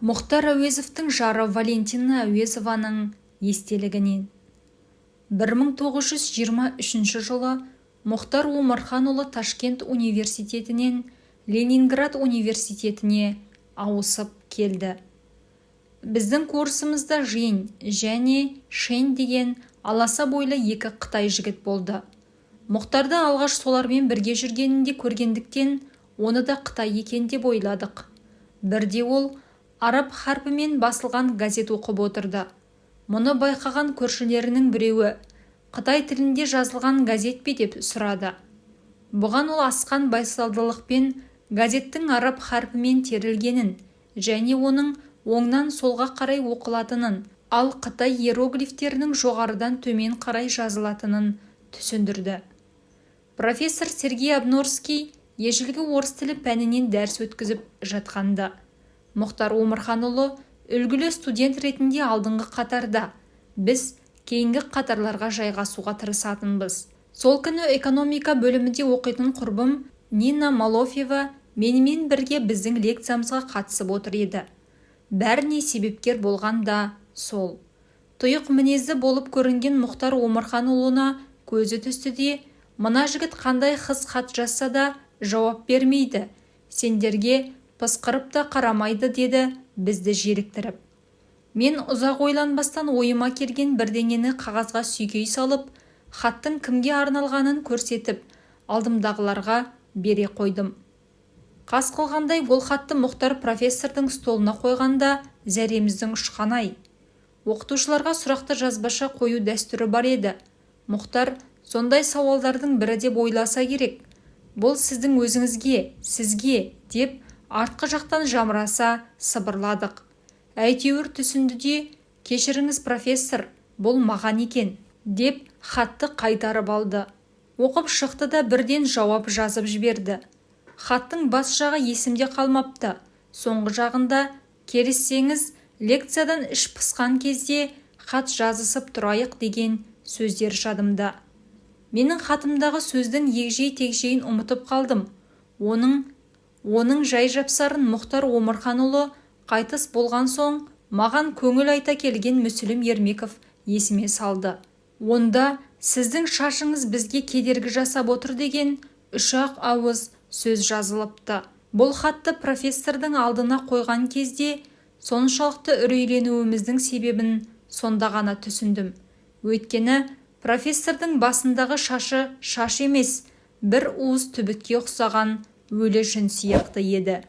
Мұхтар Әуезовтің жары Валентина Әуезованың естелігінен. 1923 жылы Мұхтар Омарханұлы Ташкент университетінен Ленинград университетіне ауысып келді. Біздің курсымызда Жень және Шень деген аласа бойлы екі Қытай жігіт болды. Мұхтарды алғаш солармен бірге жүргенінде көргендіктен, оны да Қытай екен деп ойладық. Бірде ол араб харпімен басылған газет оқып отырды. Мұны байқаған көршілерінің біреуі, Қытай тілінде жазылған газет пе деп сұрады. Бұған ол асқан байсалдылықпен газеттің араб харпімен терілгенін және оның оңнан солға қарай оқылатынын, ал Қытай иероглифтерінің жоғарыдан төмен қарай жазылатынын түсіндірді. Профессор Сергей Обнорский ежелгі орыс тілі пәнінен дәріс өткізіп жатқанда, Мұхтар Омарханұлы үлгілі студент ретінде алдыңғы қатарда, біз кейінгі қатарларға жайғасуға тырысатынбыз. Сол күні экономика бөлімінде оқитын құрбым Нина Малофева менімен бірге біздің лекциямызға қатысып отыр еді. Бәріне себепкер болған да сол. Тұйық мінезді болып көрінген Мұхтар Омарханұлына көзі түсті де, мына жігіт қандай хат жазса да жауап бермейді, сендерге пысқырып та қарамайды деді бізді желіктіріп. Мен ұзақ ойланбастан ойыма келген бірдеңені қағазға сүйкей салып, хаттың кімге арналғанын көрсетіп, алдымдағыларға бере қойдым. Қас қылғандай бұл хатты Мұхтар профессордың столына қойғанда зәреміздің ұшқан-ай. Оқытушыларға сұрақты жазбаша қою дәстүрі бар еді. Мұхтар сондай сауалдардың бірі деп ойласа керек. Бұл сіздің өзіңізге, сізге деп артқы жақтан жамыраса сыбырладық. Әйтеуір түсінді де, кешіріңіз профессор, бұл маған екен, деп хатты қайтарып алды. Оқып шықты да бірден жауап жазып жіберді. Хаттың бас жағы есімде қалмапты. Соңғы жағында, келіссеңіз, лекциядан іш пысқан кезде хат жазысып тұрайық деген сөздер жадымда. Менің хатымдағы сөздің егжей-тегжейін ұмытып қалдым. Оның жай жапсарын Мұхтар Омарханұлы қайтыс болған соң маған көңіл айта келген Мүсілім Ермеков есіме салды. Онда сіздің шашыңыз бізге кедергі жасап отыр деген 3-ақ ауыз сөз жазылыпты. Бұл хатты профессордың алдына қойған кезде соншалықты үрейленуіміздің себебін сонда ғана түсіндім. Өйткені профессордың басындағы шашы шаш емес, бір уыс түбітке ұқсаған өлі жүн сияқты еді.